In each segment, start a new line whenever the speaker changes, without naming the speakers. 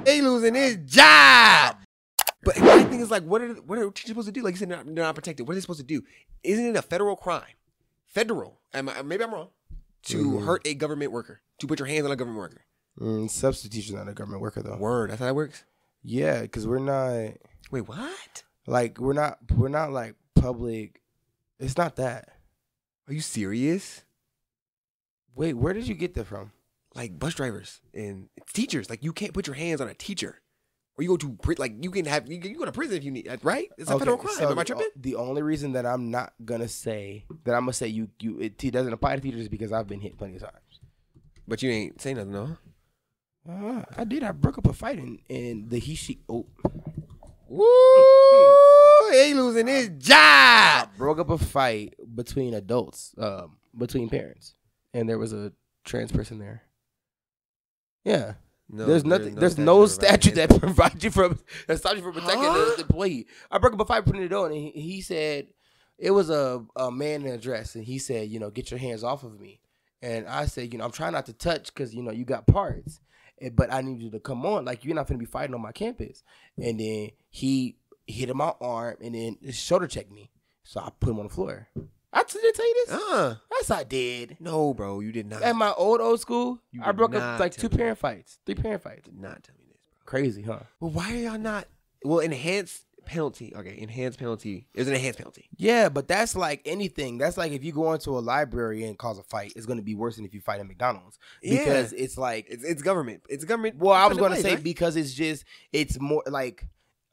They losing his job. But my thing is like, what are teachers supposed to do? Like you said, they're not protected. What are they supposed to do? Isn't it a federal crime? Federal. Maybe I'm wrong. To hurt a government worker. To put your hands on a government worker.
Substitute's not a government worker though.
Word. That's how that works?
Yeah, because we're not.
Wait, what?
Like we're not like public. It's not that.
Are you serious?
Wait, where did you get that from?
Like bus drivers and teachers. Like you can't put your hands on a teacher. Or you go to you go to prison if you need, right? It's a federal crime.
So
Am I tripping?
The only reason that I'm not gonna say it doesn't apply to teachers is because I've been hit plenty of times.
But you ain't saying nothing, no?
I did. I broke up a fight in the she. Oh,
woo! He losing his job.
I broke up a fight between adults, between parents, and there was a trans person there. Yeah. No, there's nothing. There's no statute that provides you from that stops you from protecting the employee. I broke up a fight between the door, and he said it was a man in a dress, and he said, get your hands off of me. And I said, I'm trying not to touch because you got parts, but I need you to come on. Like you're not gonna be fighting on my campus. And then he hit my arm, and then shoulder checked me, so I put him on the floor. I didn't tell you this. Yes, I did.
No, bro, you did not.
At my old school, I broke up like 3 parent fights.
Did not tell me this, bro.
Crazy, huh?
Well, why are y'all not? Well, enhanced penalty. Okay, enhanced penalty. There's an enhanced penalty.
Yeah, but that's like anything. That's like if you go into a library and cause a fight, it's going to be worse than if you fight at McDonald's. Because it's like
it's government. It's government.
Well, I was going to say right? Because it's more like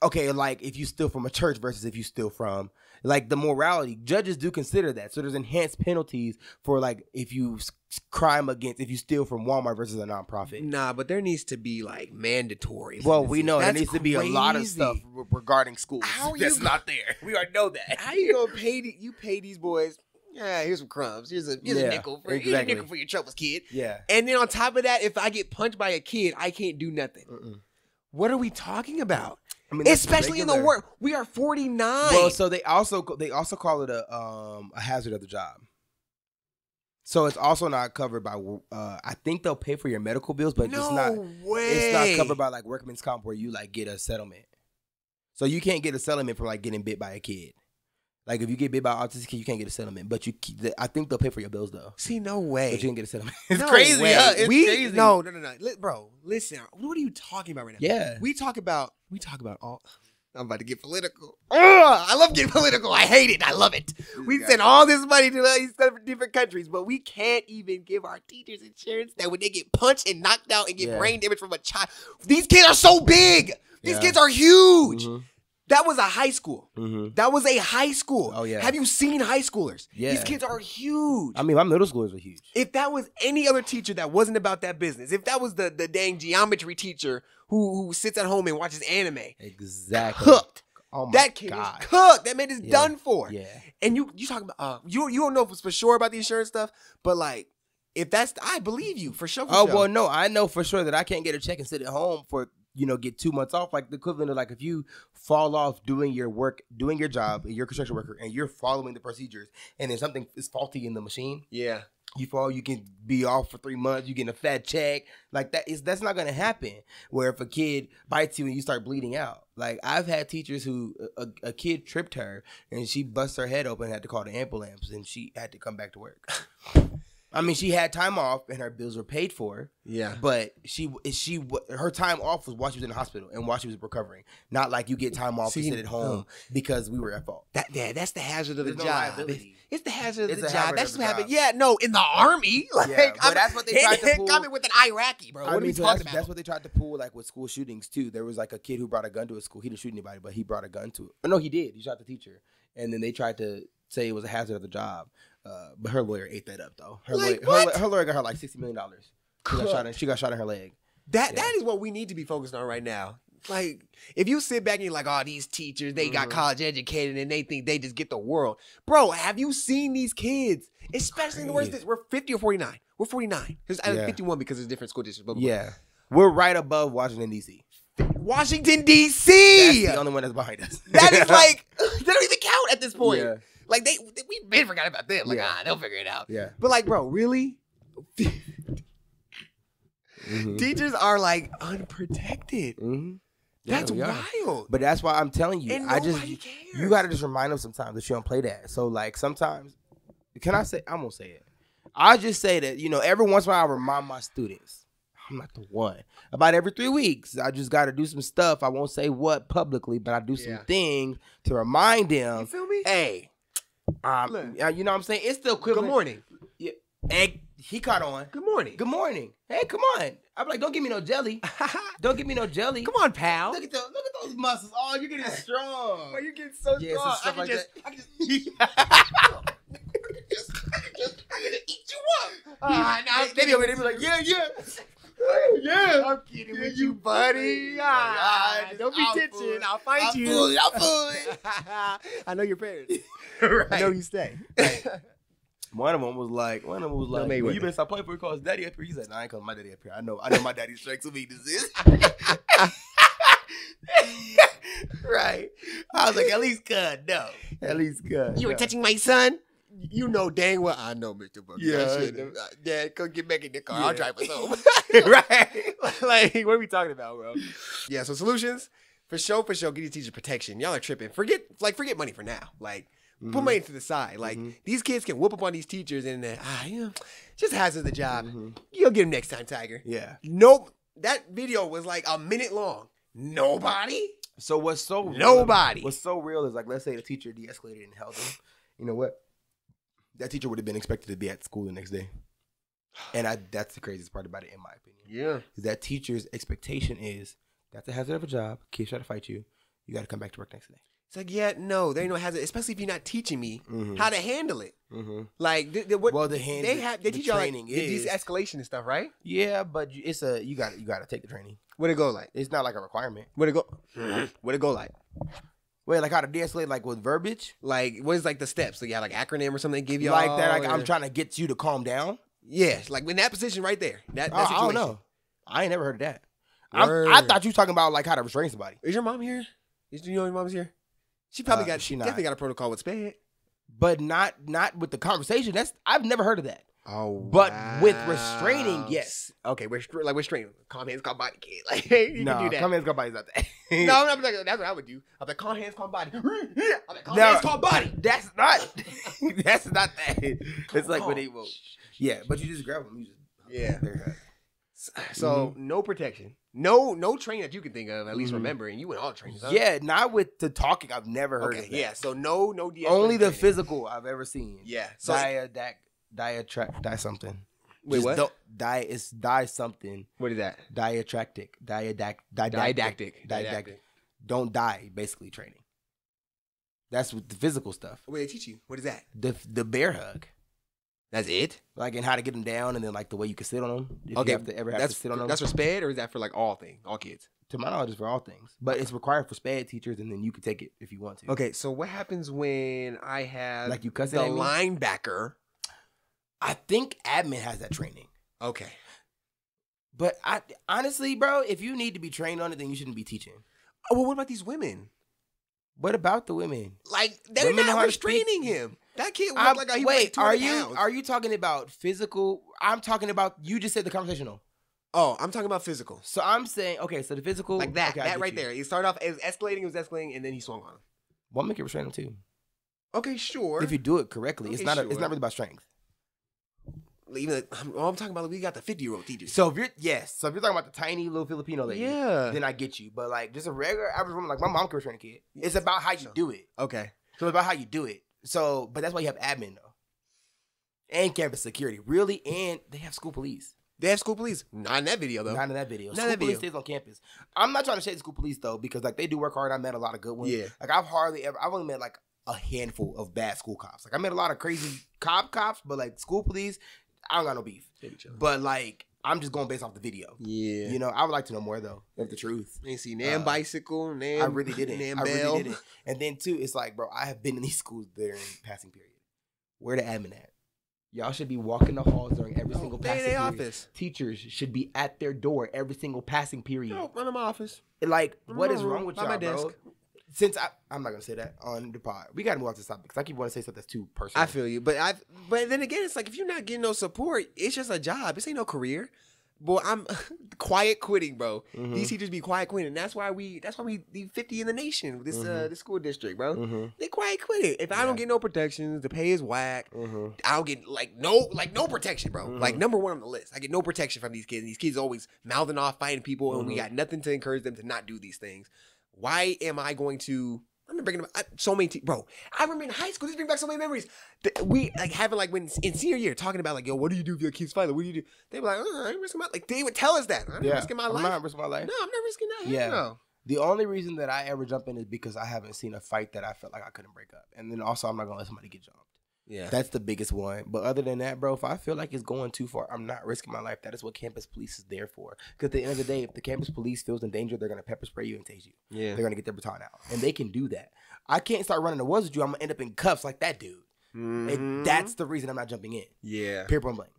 okay, like if you steal from a church versus if you steal from. Like the morality, judges do consider that. So there's enhanced penalties for like if you steal from Walmart versus a nonprofit.
Nah, but there needs to be like mandatory.
Well, we know there needs to be a lot of stuff regarding schools that's not there. We already know that.
How you gonna pay these boys? Yeah, here's some crumbs. Here's a nickel for here's a nickel for your troubles, kid.
Yeah.
And then on top of that, if I get punched by a kid, I can't do nothing. What are we talking about? I mean, especially in the work, we are 49.
Well, so they also call it a hazard of the job. So it's also not covered by. I think they'll pay for your medical bills, but it's not covered by like workman's comp where you like get a settlement. So you can't get a settlement for like getting bit by a kid. Like if you get bit by an autistic kid, you can't get a settlement. But I think they'll pay for your bills though.
See, no way.
But you can get a settlement. It's crazy. Huh? It's crazy.
No. Bro, listen. What are you talking about right now?
Yeah.
We talk about all. I'm about to get political. I love getting political. I hate it. I love it. We send all this money to these different countries, but we can't even give our teachers insurance that when they get punched and knocked out and get brain damage from a child. These kids are so big. These kids are huge. That was a high school. That was a high school.
Oh, yeah.
Have you seen high schoolers?
Yeah.
These kids are huge.
I mean, my middle schoolers were huge.
If that was any other teacher that wasn't about that business, if that was the dang geometry teacher who sits at home and watches anime.
Exactly.
Cooked.
Oh my
that kid
God.
is cooked. That man is done for.
Yeah.
And you talking about, you don't know for sure about the insurance stuff, but like, if that's, I believe you for sure.
Well, no, I know for sure that I can't get a check and sit at home for, get 2 months off. Like the equivalent of like if you fall off doing your work, doing your job, you're a construction worker and you're following the procedures and then something is faulty in the machine.
Yeah.
You fall, you can be off for 3 months, you get a fat check. Like that's not gonna happen. Where if a kid bites you and you start bleeding out. Like I've had teachers who a kid tripped her and she bust her head open and had to call the ambulance and she had to come back to work. I mean, she had time off and her bills were paid for. Yeah. But her time off was while she was in the hospital and while she was recovering. Not like you get time off to sit at home because we were at fault.
That's the hazard of the job.
Liability.
It's the hazard of the job. That's what happened. Yeah, no, in the army. Like,
but that's what they tried to pull.
Got me with an Iraqi, bro. What are we talking about?
That's what they tried to pull, like with school shootings too. There was like a kid who brought a gun to a school. He didn't shoot anybody, but he brought a gun to it. No, he did. He shot the teacher, and then they tried to say it was a hazard of the job. But her lawyer ate that up though. Her lawyer got her like $60 million. She got shot in her leg.
That is what we need to be focused on right now. Like, if you sit back and you're like, oh, these teachers, they got college educated and they think they just get the world. Bro, have you seen these kids? Especially in the worst, we're 50 or 49. We're 49. Because I was 51 because there's different school districts. Blah, blah, blah.
Yeah. We're right above Washington, D.C.
Washington, D.C.
That's the only one that's behind us.
That is like, they don't even count at this point.
Yeah.
Like, we've been forgot about them. Like, they'll figure it out.
Yeah.
But like, bro, really? Teachers are like unprotected.
Yeah,
That's wild.
But that's why I'm telling you.
And
cares. You got to just remind them sometimes that you don't play that. So like sometimes, can I say? I'm gonna say it. I just say that every once in a while I remind my students. I'm not the one. About every 3 weeks, I just got to do some stuff. I won't say what publicly, but I do some things to remind them.
You feel me?
Hey, you know what I'm saying? It's still equivalent.
Good morning.
Yeah. And he caught on.
Good morning.
Good morning. Hey, come on. I'm like, don't give me no jelly. Don't give me no jelly.
Come on, pal.
Look at those muscles. Oh, you're getting strong.
Oh, you're getting so strong.
Stuff I can just eat you up.
Now
They be over there, be like, yeah.
I'm kidding with you, buddy. Don't be tension. I'll find you.
I'm fooling.
I know your parents.
Right.
I know you stay.
One of them was like, well, you better stop playing for cause daddy up here. He said, no, I ain't calling my daddy up here. I know my daddy's strengths and weaknesses. Right. I was like, at least good. No. At least good.
You were touching my son? You know dang well I know, Mr. Booker.
Yeah.
Dad, come get back in the car.
Yeah.
I'll drive us home.
Right.
Like, what are we talking about, bro? Yeah, so solutions, for sure, give your teachers protection. Y'all are tripping. Forget money for now. Like, put money to the side. Like, these kids can whoop up on these teachers and then, just hazard the job. You'll get them next time, Tiger.
Yeah.
Nope. That video was like a minute long. Nobody?
So what's so
Nobody.
What's so real is like, let's say the teacher de-escalated and held them. You know what? That teacher would have been expected to be at school the next day. And that's the craziest part about it, in my opinion.
Yeah.
Is that teacher's expectation is, that's a hazard of a job. Kids try to fight you. You got to come back to work next day.
It's like, yeah, no, there ain't no hazard, especially if you're not teaching me how to handle it. Like, they teach y'all like the de-escalation and stuff, right?
Yeah, but you got to take the training.
What it go like?
It's not like a requirement.
What it go? What it go like?
Wait, like how to de-escalate, like with verbiage?
Like, what is like the steps? So you have like acronym or something they give you
like that. Like I'm trying to get you to calm down.
Yeah, like in that position right there. That
I don't know. I ain't never heard of that. I thought you was talking about like how to restrain somebody.
Is your mom here? You know your mom's here? She probably definitely got a protocol with spade.
But not with the conversation. I've never heard of that.
Oh,
but with restraining, yes.
Okay, restraining. Calm hands, calm body, kid. Like, you can do that.
Calm hands, calm body's not that.
No, that's what I would do. I'm like, calm hands, calm body. I'm like, calm hands, calm body.
That's not that. It's like when they will. Yeah, but you just grab them. You just
So no protection, no training that you can think of. At least remember, and you went all the trainings. Huh?
Yeah, not with the talking. I've never heard of that.
Yeah, so no.
Only the physical I've ever seen.
Yeah, so
die something.
Wait,
just
what?
Die something.
What is that?
Didactic. Don't die. Basically, training. That's with the physical stuff.
What do they teach you? What is that?
The bear hug.
That's it?
Like, and how to get them down, and then like the way you can sit on them. If you have to sit on them.
That's for SPED, or is that for like all kids?
To my knowledge, it's for all things, but it's required for SPED teachers, and then you can take it if you want to.
Okay, so what happens when I have
like you cussing
the
at me?
Linebacker?
I think admin has that training.
Okay,
but I honestly, bro, if you need to be trained on it, then you shouldn't be teaching.
Oh, well, what about these women?
What about the women?
Like they're not restraining him. That kid looked like he weighed 200 pounds.
Are you talking about physical? I'm talking about, you just said the conversational.
Oh, I'm talking about physical.
So I'm saying, okay, so the physical.
Like that,
okay,
that right there. It started off as escalating, and then he swung on him.
Well, make it restrain him too.
Okay, sure.
If you do it correctly.
Okay,
it's not really about strength.
I'm talking about, we got the 50-year-old teachers.
So if you're talking about the tiny little Filipino lady, then I get you. But like just a regular average woman, like my mom can restrain a kid. It's about how you do it.
Okay.
So it's about how you do it. So, but that's why you have admin though, and campus security, really, and they have school police.
They have school police. Not in that video though.
Not in that video. School police stays on campus. I'm not trying to shade the school police though, because like they do work hard. I met a lot of good ones. Yeah. Like I've only met like a handful of bad school cops. Like I met a lot of crazy cops, but like school police, I don't got no beef. But like I'm just going based off the video. Yeah. You know, I would like to know more though of the truth.
Ain't see Nam bicycle, Nam.
I really didn't.
Nam
I
Bell.
really didn't. And then too, it's like, bro, I have been in these schools during passing period. Where the admin at? Y'all should be walking the halls during every single passing period.
Office.
Teachers should be at their door every single passing period.
No, run in my office.
Like, what is wrong with y'all,
my desk.
bro? Since I'm not gonna say that on the pod. We gotta move on to this topic because I keep wanting to say something that's too personal.
I feel you, but then again, it's like if you're not getting no support, it's just a job. This ain't no career. boy, I'm quiet quitting, bro. These teachers be quiet quitting. And that's why we lead 50 in the nation. This school district, bro. They quiet quitting. If I don't get no protections, the pay is whack. I don't get no protection, bro. Like number one on the list. I get no protection from these kids. And these kids always mouthing off, fighting people, and we got nothing to encourage them to not do these things. Why am I going to? I'm bringing up so many, bro. I remember in high school. This brings back so many memories. We like having like when in senior year talking about like, yo, what do you do if your kids fight? Like, what do you do? They were like, I ain't risking my. Like they would tell us that. I'm not risking my life.
I'm not risking my life.
No, I'm not risking that.
Yeah.
No.
The only reason that I ever jump in is because I haven't seen a fight that I felt like I couldn't break up, and then also I'm not gonna let somebody get jumped. Yeah, that's the biggest one. But other than that, bro, if I feel like it's going too far, I'm not risking my life. That is what campus police is there for. Because at the end of the day, if the campus police feels in danger, they're going to pepper spray you and tase you. Yeah. They're going to get their baton out. And they can do that. I can't start running the woods with you. I'm going to end up in cuffs like that dude. And that's the reason I'm not jumping in. Yeah. Pure point blank.